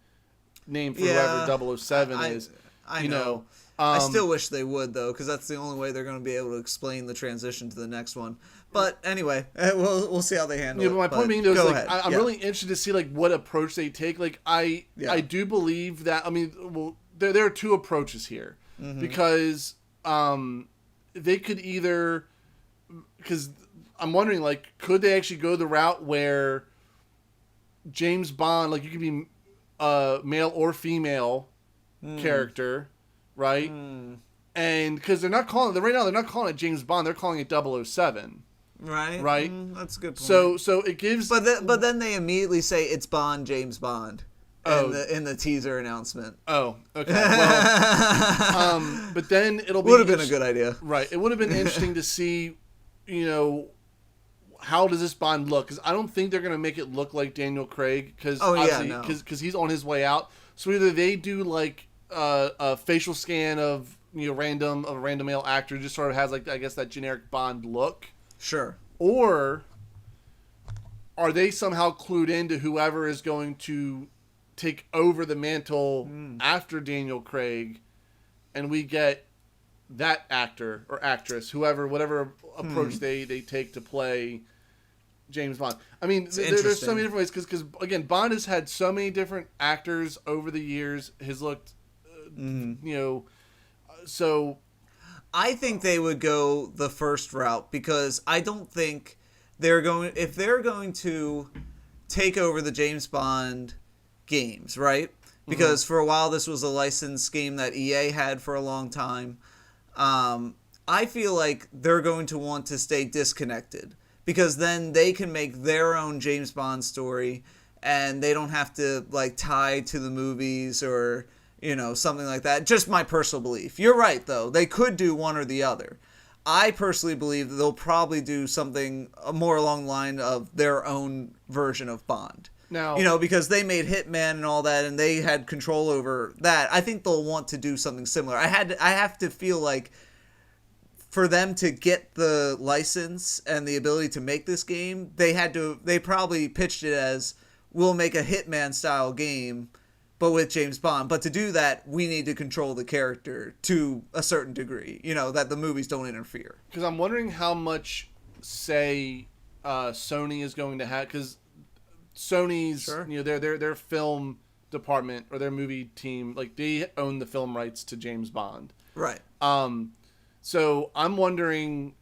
name for whoever 007 is. I know. I still wish they would, though, because that's the only way they're going to be able to explain the transition to the next one. But anyway, we'll see how they handle it. But my point being, though, is like, I'm really interested to see like what approach they take. Like I do believe that. I mean, well, there are two approaches here, because they could either, because I'm wondering, like, could they actually go the route where James Bond, like, you could be male or female character, right? And because they're not calling it James Bond, they're calling it 007. Right. That's a good point. So it gives, but then they immediately say it's James Bond. In the teaser announcement. Oh, okay. Well, but then it'll be would have been a good idea, right? It would have been interesting to see, you know, how does this Bond look? Because I don't think they're gonna make it look like Daniel Craig, because because he's on his way out. So either they do like a facial scan of, you know, a random male actor, just sort of has like, I guess, that generic Bond look. Sure. Or are they somehow clued into whoever is going to take over the mantle after Daniel Craig, and we get that actor or actress, whatever approach they take to play James Bond. I mean, there's so many different ways, because again, Bond has had so many different actors over the years. Has looked, you know, so I think they would go the first route, because I don't think if they're going to take over the James Bond games, right? Because for a while this was a licensed game that EA had for a long time. I feel like they're going to want to stay disconnected, because then they can make their own James Bond story and they don't have to like tie to the movies or, you know, something like that. Just my personal belief. You're right, though. They could do one or the other. I personally believe that they'll probably do something more along the line of their own version of Bond. Now, you know, because they made Hitman and all that, and they had control over that. I think they'll want to do something similar. I have to feel like for them to get the license and the ability to make this game, they probably pitched it as, we'll make a Hitman style game, but with James Bond. But to do that, we need to control the character to a certain degree, you know, that the movies don't interfere. Because I'm wondering how much say Sony is going to have, because Sony's, you know, their film department or their movie team, like, they own the film rights to James Bond. Right. So I'm wondering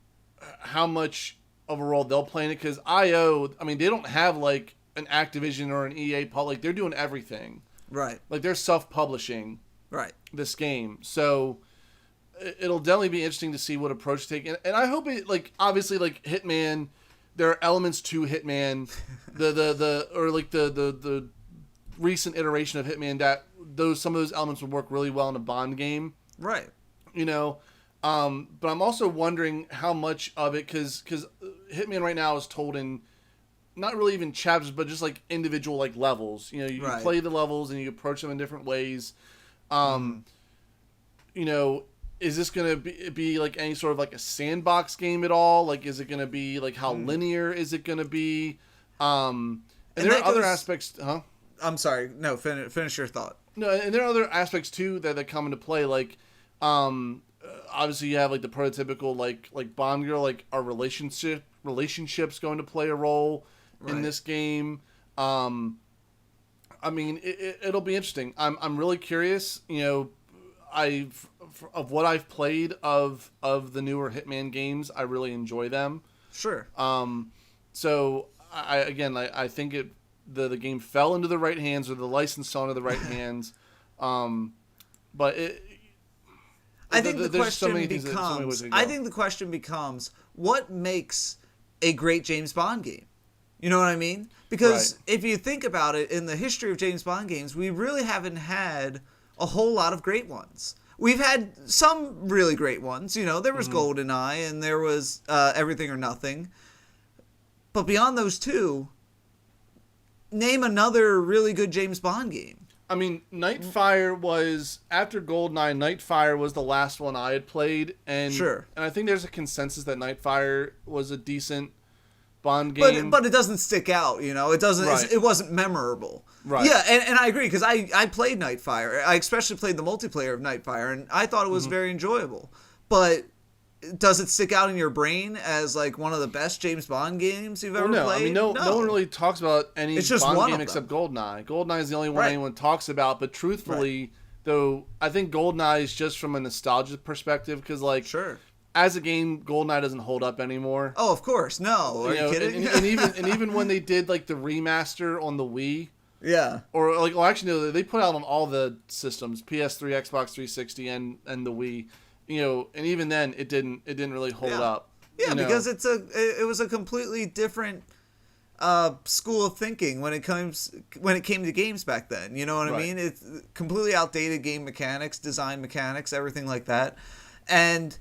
how much of a role they'll play in it, because they don't have like an Activision or an EA like, they're doing everything. Right. Like, they're self-publishing this game. So it'll definitely be interesting to see what approach to take. And I hope it, like, obviously, like, Hitman, there are elements to Hitman, the recent iteration of Hitman that some of those elements would work really well in a Bond game. Right. You know, but I'm also wondering how much of it, because Hitman right now is told in not really even chapters, but just like individual like levels. You know, you play the levels and you approach them in different ways. You know, is this going to be like any sort of like a sandbox game at all? Like, is it going to be like, how linear is it going to be? And there are other aspects, I'm sorry. No, finish your thought. No, and there are other aspects too that come into play. Like, obviously you have like the prototypical like Bond girl, like our relationships going to play a role in this game. I mean, it'll be interesting. I'm really curious. You know, of what I've played of the newer Hitman games, I really enjoy them. Sure. So I think the game fell into the right hands, or the license fell into the right hands. But I think the question becomes what makes a great James Bond game? You know what I mean? Because if you think about it, in the history of James Bond games, we really haven't had a whole lot of great ones. We've had some really great ones. You know, there was Goldeneye and there was Everything or Nothing. But beyond those two, name another really good James Bond game. I mean, Nightfire was, after Goldeneye, Nightfire was the last one I had played. And I think there's a consensus that Nightfire was a decent Bond game. But it doesn't stick out, you know? It doesn't. It wasn't memorable. Right. Yeah, and I agree, because I played Nightfire. I especially played the multiplayer of Nightfire, and I thought it was very enjoyable. But does it stick out in your brain as like one of the best James Bond games you've ever played? I mean, no one really talks about any Bond game except Goldeneye. Goldeneye is the only one anyone talks about, but truthfully, though, I think Goldeneye is just from a nostalgia perspective, because like, as a game, Goldeneye doesn't hold up anymore. Oh, of course, no. Are you kidding? And even when they did like the remaster on the Wii, or like, well, actually, no, they put out on all the systems, PS3, Xbox 360, and the Wii. You know, and even then, it didn't really hold up. Yeah, because it was a completely different school of thinking when it came to games back then. You know what I mean? It's completely outdated game mechanics, design mechanics, everything like that, and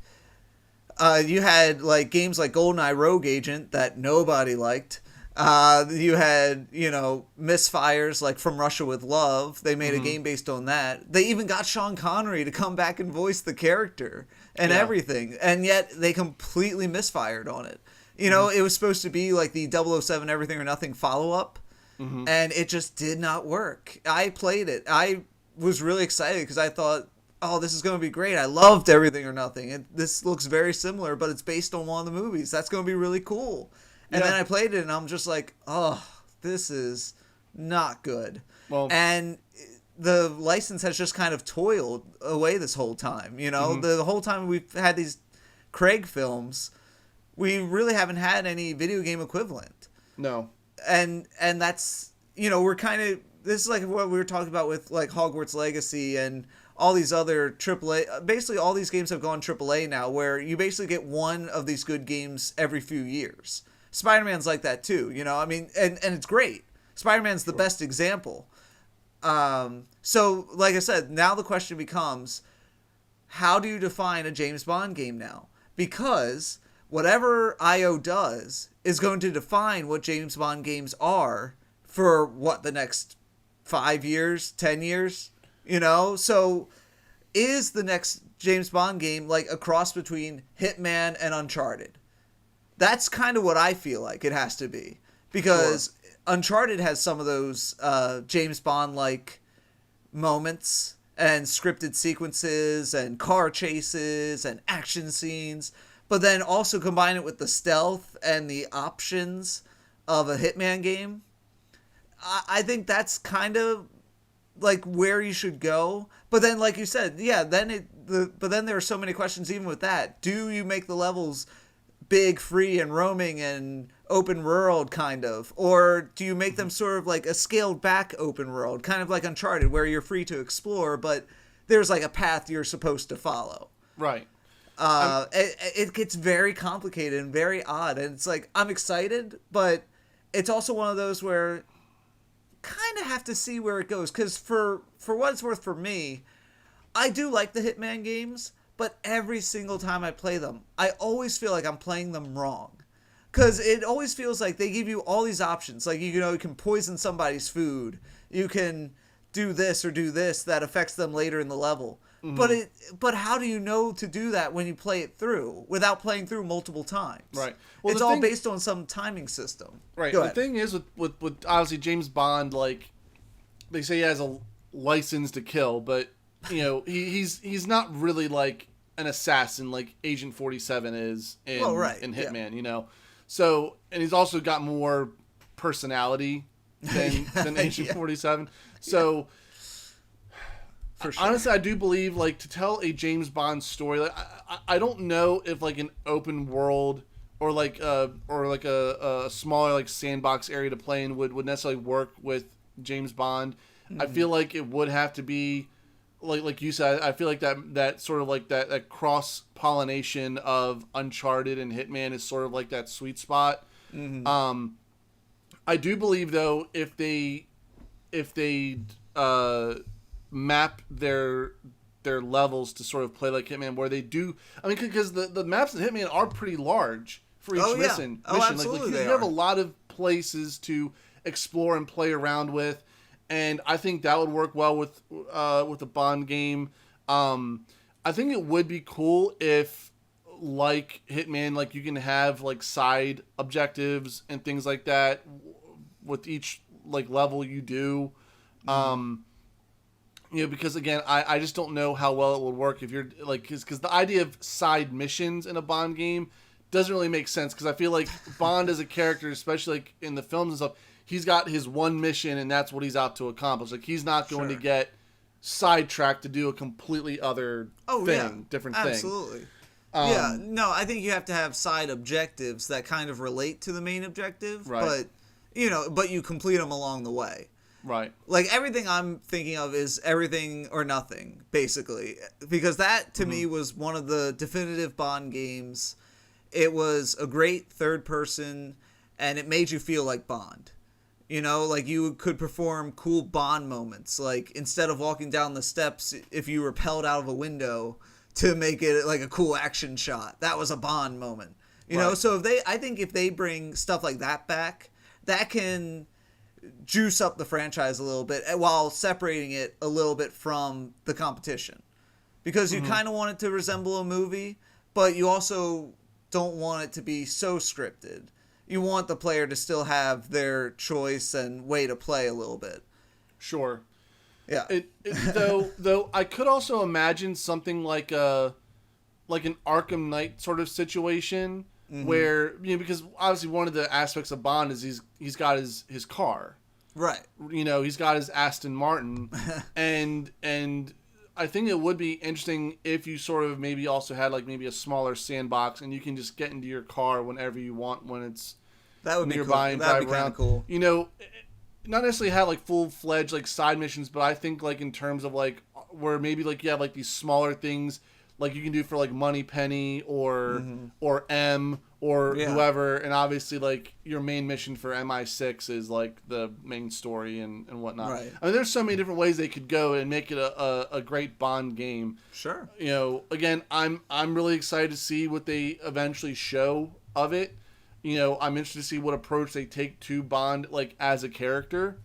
you had like games like GoldenEye Rogue Agent that nobody liked. You had, misfires like From Russia with Love. They made a game based on that. They even got Sean Connery to come back and voice the character and everything. And yet they completely misfired on it. You know, it was supposed to be like the 007 Everything or Nothing follow-up. And it just did not work. I played it. I was really excited because I thought, oh, this is going to be great. I loved Everything or Nothing. This looks very similar, but it's based on one of the movies. That's going to be really cool. And then I played it, and I'm just like, oh, this is not good. Well, and the license has just kind of toiled away this whole time. You know, the whole time we've had these Craig films, we really haven't had any video game equivalent. No. And that's, we're kind of, this is like what we were talking about with like Hogwarts Legacy and all these other AAA, basically all these games have gone AAA now, where you basically get one of these good games every few years. Spider-Man's like that too, I mean, and it's great. Spider-Man's the best example. So, like I said, now the question becomes, how do you define a James Bond game now? Because whatever IO does is going to define what James Bond games are for, the next 5 years, 10 years? So is the next James Bond game like a cross between Hitman and Uncharted? That's kind of what I feel like it has to be, because Uncharted has some of those James Bond-like moments and scripted sequences and car chases and action scenes, but then also combine it with the stealth and the options of a Hitman game. I think that's kind of like where you should go. But then, like you said, but then there are so many questions even with that. Do you make the levels big, free, and roaming and open world kind of, or do you make them sort of like a scaled back open world, kind of like Uncharted, where you're free to explore, but there's like a path you're supposed to follow? Right. It gets very complicated and very odd, and it's like, I'm excited, but it's also one of those where kind of have to see where it goes, because for what it's worth, for me, I do like the Hitman games, but every single time I play them, I always feel like I'm playing them wrong. Because it always feels like they give you all these options. Like, you can poison somebody's food. You can do this or do this that affects them later in the level. But how do you know to do that when you play it through without playing through multiple times? Right. Well, it's all based on some timing system. Right. The thing is with obviously James Bond, like, they say he has a license to kill, but he's not really like an assassin like Agent 47 is in in Hitman, yeah. you know. So, and he's also got more personality than Agent 47. So, for sure. honestly, I do believe like to tell a James Bond story. Like, I don't know if like an open world or like a smaller like sandbox area to play in would necessarily work with James Bond. I feel like it would have to be like you said. I feel like that sort of like that cross pollination of Uncharted and Hitman is sort of like that sweet spot. I do believe though if they map their levels to sort of play like Hitman, where they do. I mean, because the maps in Hitman are pretty large for each mission. Absolutely, like you have a lot of places to explore and play around with, and I think that would work well with a Bond game. I think it would be cool if, like Hitman, like you can have like side objectives and things like that with each like level you do. You know, because again, I just don't know how well it would work if you're like, because the idea of side missions in a Bond game doesn't really make sense. Because I feel like Bond as a character, especially like in the films and stuff, he's got his one mission and that's what he's out to accomplish. Like he's not going to get sidetracked to do a completely other different thing. Absolutely. Yeah, no, I think you have to have side objectives that kind of relate to the main objective, but you complete them along the way. Right. Like, everything I'm thinking of is everything or nothing, basically. Because that, to me, was one of the definitive Bond games. It was a great third person, and it made you feel like Bond. You know, like, you could perform cool Bond moments. Like, instead of walking down the steps, if you rappelled out of a window to make it, like, a cool action shot. That was a Bond moment. You know, so I think if they bring stuff like that back, that can juice up the franchise a little bit while separating it a little bit from the competition, because you kind of want it to resemble a movie, but you also don't want it to be so scripted. You want the player to still have their choice and way to play a little bit. Sure. Yeah. Though I could also imagine something like an Arkham Knight sort of situation. Where, you know, because obviously one of the aspects of Bond is he's got his car. Right. You know, he's got his Aston Martin. and I think it would be interesting if you sort of maybe also had like maybe a smaller sandbox and you can just get into your car whenever you want when it's nearby and drive around. Cool. You know, not necessarily have like full-fledged like side missions, but I think like in terms of like where maybe like you have like these smaller things like you can do for like Moneypenny or M or whoever, and obviously like your main mission for MI6 is like the main story and whatnot. Right. I mean, there's so many different ways they could go and make it a great Bond game. Sure. You know, again, I'm really excited to see what they eventually show of it. You know, I'm interested to see what approach they take to Bond like as a character.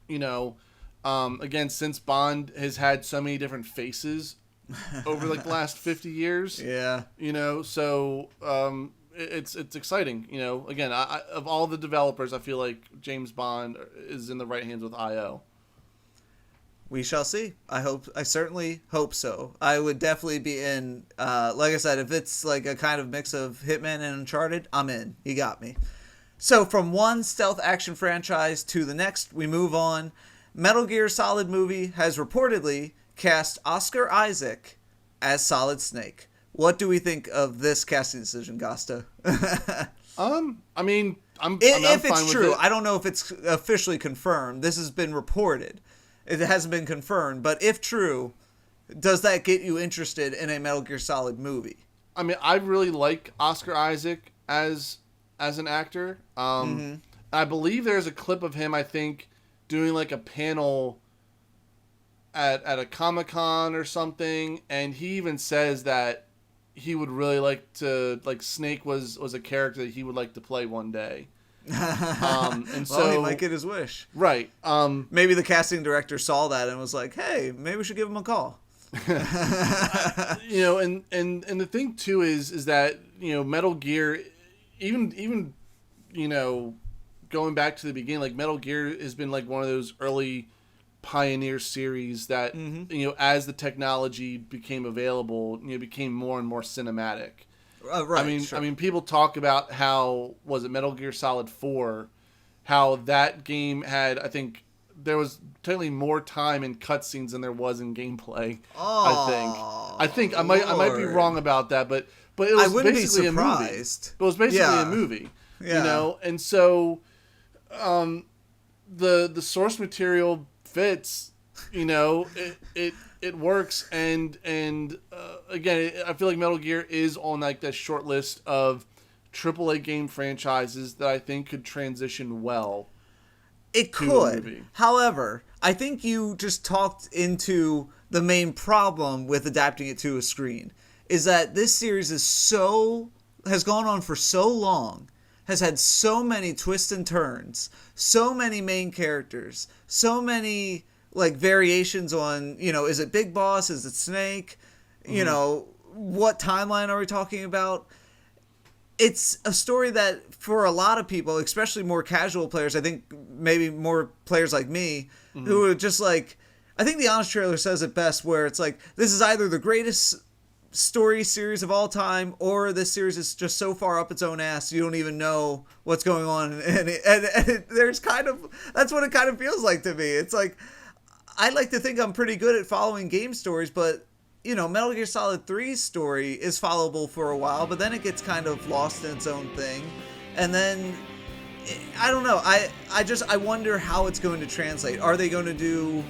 You know, again, since Bond has had so many different faces over like the last 50 years. Yeah. You know, so it's exciting. You know, again, I of all the developers, I feel like James Bond is in the right hands with IO. We shall see. I certainly hope so. I would definitely be in. Like I said, if it's like a kind of mix of Hitman and Uncharted, I'm in. You got me. So from one stealth action franchise to the next, we move on. Metal Gear Solid movie has reportedly cast Oscar Isaac as Solid Snake. What do we think of this casting decision, Gosta? I mean, if fine it's true, with it. I don't know if it's officially confirmed. This has been reported. It hasn't been confirmed, but if true, does that get you interested in a Metal Gear Solid movie? I mean, I really like Oscar Isaac as an actor. I believe there's a clip of him, I think, doing like a panel at a Comic-Con or something, and he even says that he would really like to, like, Snake was a character that he would like to play one day. And so he might get his wish. Right. Maybe the casting director saw that and was like, hey, maybe we should give him a call. You know, and the thing too is that, you know, Metal Gear, even you know, going back to the beginning, like Metal Gear has been like one of those early pioneer series that, as the technology became available, became more and more cinematic. Right. I mean, people talk about how, was it Metal Gear Solid 4, how that game had, I think, there was technically more time in cutscenes than there was in gameplay. Oh, I think I might be wrong about that, but it was basically a movie. It was basically a movie, and so the source material fits, it works, and again, I feel like Metal Gear is on like that short list of AAA game franchises that I think could transition well. It could. However, I think you just talked into the main problem with adapting it to a screen, is that this series has gone on for so long, has had so many twists and turns, so many main characters, so many like variations on, is it Big Boss, is it Snake, what timeline are we talking about? It's a story that for a lot of people, especially more casual players, I think maybe more players like me, who are just like, I think the Honest Trailer says it best, where it's like, this is either the greatest story series of all time, or this series is just so far up its own ass you don't even know what's going on. And there's kind of, that's what it kind of feels like to me. It's like, I like to think I'm pretty good at following game stories, but Metal Gear Solid 3's story is followable for a while, but then it gets kind of lost in its own thing. And then, I don't know, I wonder how it's going to translate. Are they going to do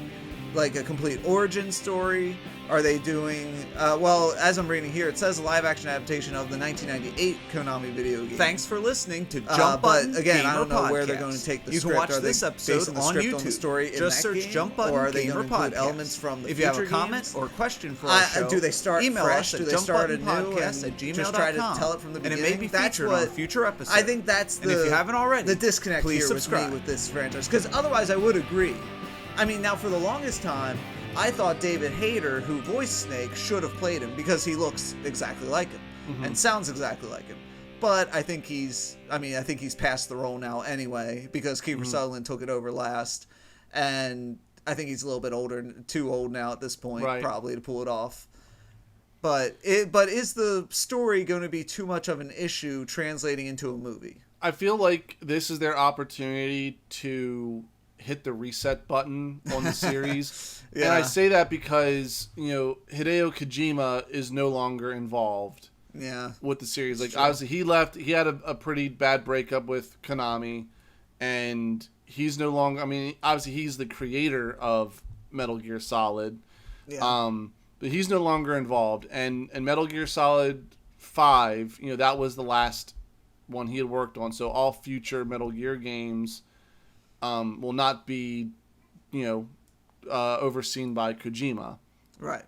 like a complete origin story? Are they doing, as I'm reading here, it says a live-action adaptation of the 1998 Konami video game. Thanks for listening to Jump Button. But again, I don't know where they're going to take the script. You can watch this episode on YouTube. The story just search Jump Button, or are they going to include elements from the future games? If you have a comment or question for our show, do they start email fresh? Do they start a new podcast at gmail.com? Just try to tell it from the beginning. And it may be featured on future episodes. I think that's the, and if you haven't already, the disconnect here with me with this franchise. Because otherwise I would agree. I mean, now for the longest time, I thought David Hayter, who voiced Snake, should have played him because he looks exactly like him and sounds exactly like him. But I think he's past the role now anyway, because Kiefer Sutherland took it over last, and I think he's a little bit too old now at this point, probably, to pull it off. But is the story going to be too much of an issue translating into a movie? I feel like this is their opportunity to hit the reset button on the series. And I say that because, Hideo Kojima is no longer involved with the series. Like, obviously, he left. He had a pretty bad breakup with Konami, and he's no longer, obviously, he's the creator of Metal Gear Solid. Yeah. But he's no longer involved. And Metal Gear Solid 5, that was the last one he had worked on. So all future Metal Gear games will not be, overseen by Kojima. Right.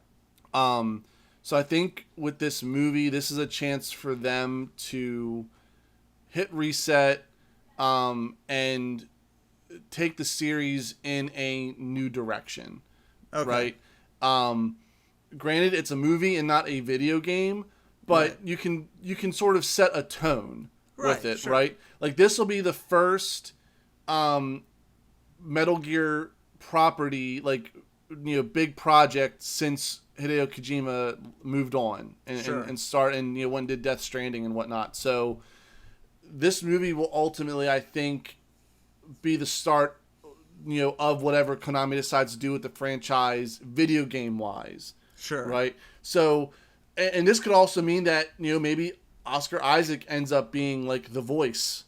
So I think with this movie, this is a chance for them to hit reset and take the series in a new direction. Okay. Right? Granted, it's a movie and not a video game, but you can sort of set a tone with it, right? Like, this will be the first Metal Gear property, like, big project since Hideo Kojima moved on and when did Death Stranding and whatnot. So this movie will ultimately, I think, be the start, of whatever Konami decides to do with the franchise video game wise. Sure. Right. So, and this could also mean that, maybe Oscar Isaac ends up being like the voice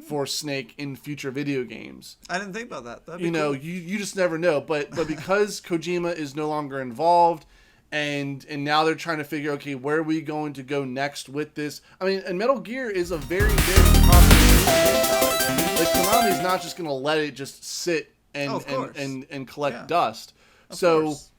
for Snake in future video games. I didn't think about that. That'd be cool. You just never know. But because Kojima is no longer involved, and now they're trying to figure, okay, where are we going to go next with this? And Metal Gear is a very, very popular franchise. Like, Konami's not just going to let it just sit and collect dust. Of course.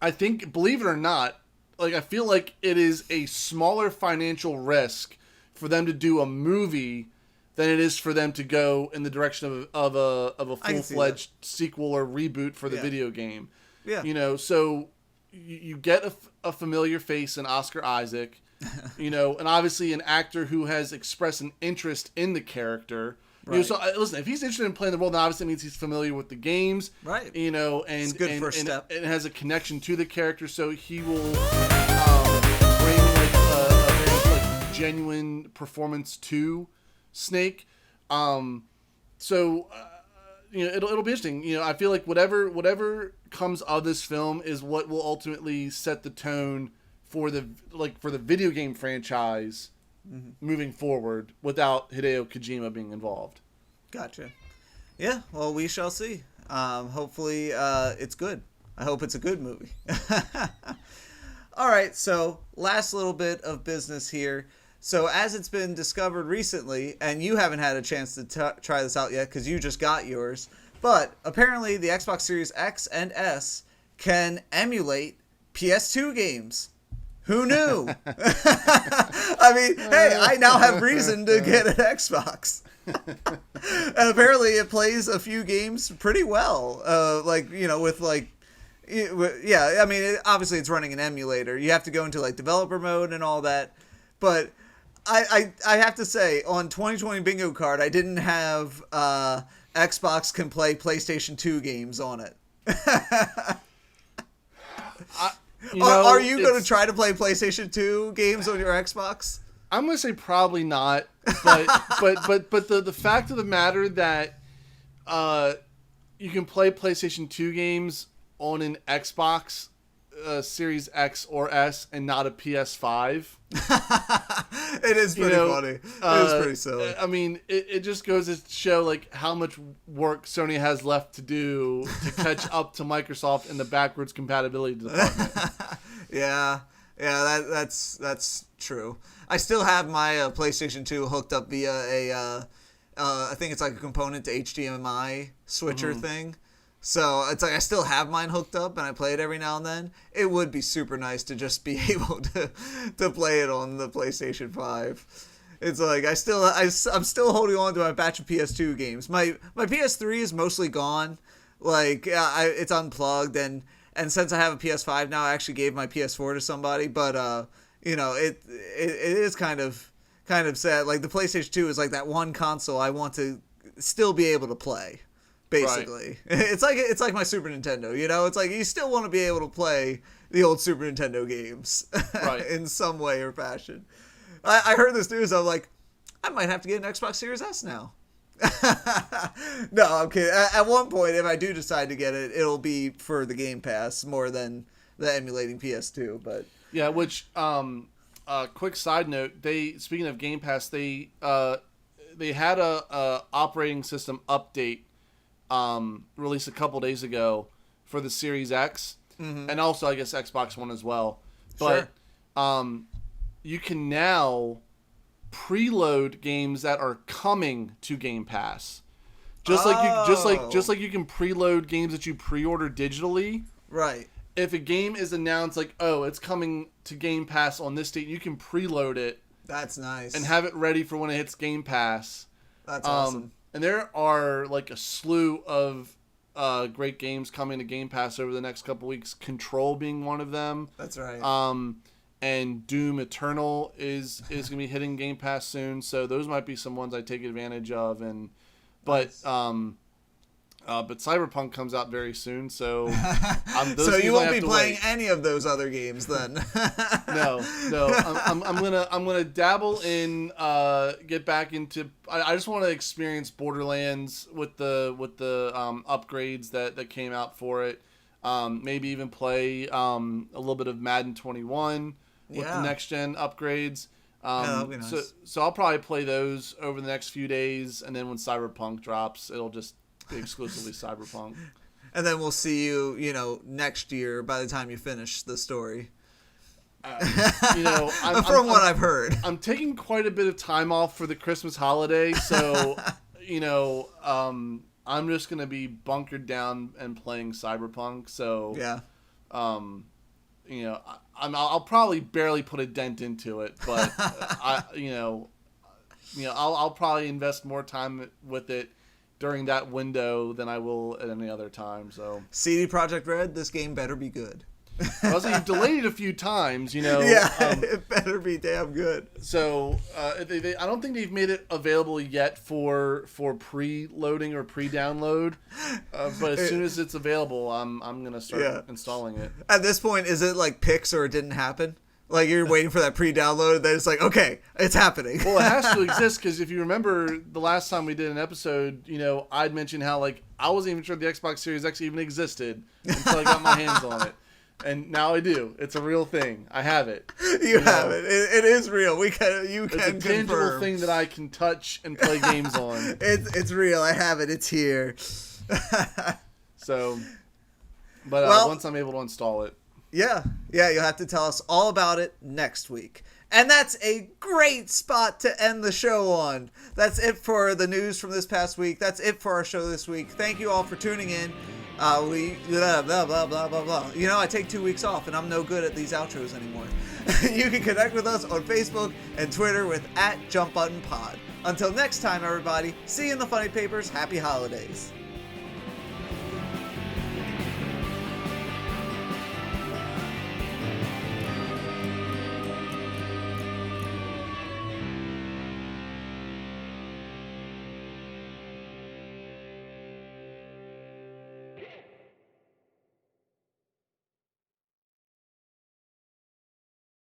I think, believe it or not, like, I feel like it is a smaller financial risk for them to do a movie than it is for them to go in the direction of a full-fledged sequel or reboot for the video game. Yeah. So you get a familiar face in Oscar Isaac, and obviously an actor who has expressed an interest in the character. Right. So listen, if he's interested in playing the role, then obviously it means he's familiar with the games. Right. And it's a good first step. And has a connection to the character, so he will bring like a very like genuine performance to Snake. It'll be interesting. I feel like whatever comes of this film is what will ultimately set the tone for the video game franchise moving forward without Hideo Kojima being involved. Gotcha. Yeah, well, we shall see. Hopefully it's good. I hope it's a good movie. All right, so last little bit of business here. So as it's been discovered recently, and you haven't had a chance to try this out yet because you just got yours, but apparently the Xbox Series X and S can emulate PS2 games. Who knew? I mean, hey, I now have reason to get an Xbox. And apparently it plays a few games pretty well. Obviously it's running an emulator. You have to go into like developer mode and all that. But I have to say, on 2020 bingo card, I didn't have Xbox can play PlayStation 2 games on it. Are you going to try to play PlayStation 2 games on your Xbox? I'm going to say probably not, but the fact of the matter that you can play PlayStation 2 games on an Xbox Series X or S and not a PS5. It is pretty funny. It is pretty silly. I mean, it just goes to show like how much work Sony has left to do to catch up to Microsoft in the backwards compatibility department. Yeah, that's true. I still have my PlayStation 2 hooked up via I think it's like a component to HDMI switcher thing. So it's like I still have mine hooked up and I play it every now and then. It would be super nice to just be able to play it on the PlayStation 5. It's like I'm still holding on to my batch of PS2 games. My PS3 is mostly gone. Like it's unplugged and since I have a PS5 now, I actually gave my PS4 to somebody. But it is kind of sad. Like the PlayStation 2 is like that one console I want to still be able to play. Basically, right. It's like my Super Nintendo. It's like you still want to be able to play the old Super Nintendo games, right? In some way or fashion. I heard this news. I'm like, I might have to get an Xbox Series S now. No, I'm kidding. At one point, if I do decide to get it, it'll be for the Game Pass more than the emulating PS2. But yeah, which quick side note, speaking of Game Pass, they had a operating system update. Released a couple days ago for the Series X, and also I guess Xbox One as well. But you can now preload games that are coming to Game Pass, just like you can preload games that you pre-order digitally. Right. If a game is announced like, oh, it's coming to Game Pass on this date, you can preload it. That's nice. And have it ready for when it hits Game Pass. That's awesome. And there are like a slew of great games coming to Game Pass over the next couple weeks. Control being one of them. That's right. And Doom Eternal is going to be hitting Game Pass soon. So those might be some ones I take advantage of. But Cyberpunk comes out very soon, so so you won't be playing any of those other games then. No. I'm gonna dabble in get back into. I just want to experience Borderlands with the upgrades that came out for it. Maybe even play a little bit of Madden 21 with the next gen upgrades. That'll be nice. So I'll probably play those over the next few days, and then when Cyberpunk drops, it'll just be exclusively Cyberpunk. And then we'll see you, next year by the time you finish the story. From what I've heard. I'm taking quite a bit of time off for the Christmas holiday, so, I'm just going to be bunkered down and playing Cyberpunk, so... Yeah. I'll probably barely put a dent into it, but, I'll probably invest more time with it during that window than I will at any other time. So CD Projekt Red, this game better be good. Also, you've delayed it a few times, you know. Yeah, it better be damn good. So I don't think they've made it available yet for pre-loading or pre-download. But as soon as it's available, I'm gonna start installing it. At this point, is it like Pix or it didn't happen? Like you're waiting for that pre-download, then it's like, okay, it's happening. Well, it has to exist because if you remember the last time we did an episode, you know, I'd mentioned how like I wasn't even sure the Xbox Series X even existed until I got my hands on it, and now I do. It's a real thing. I have it. You have it. It is real. You can It's a tangible confirm. thing that I can touch and play games on. It's real. I have it. It's here. So, but Well, once I'm able to install it. Yeah, you'll have to tell us all about it next week. And that's a great spot to end the show on. That's it for the news from this past week. That's it for our show this week. Thank you all for tuning in. We blah, blah, blah, blah, blah, blah. You know, I take 2 weeks off, and I'm no good at these outros anymore. You can connect with us on Facebook and Twitter with @JumpButtonPod. Until next time, everybody, see you in the funny papers. Happy holidays.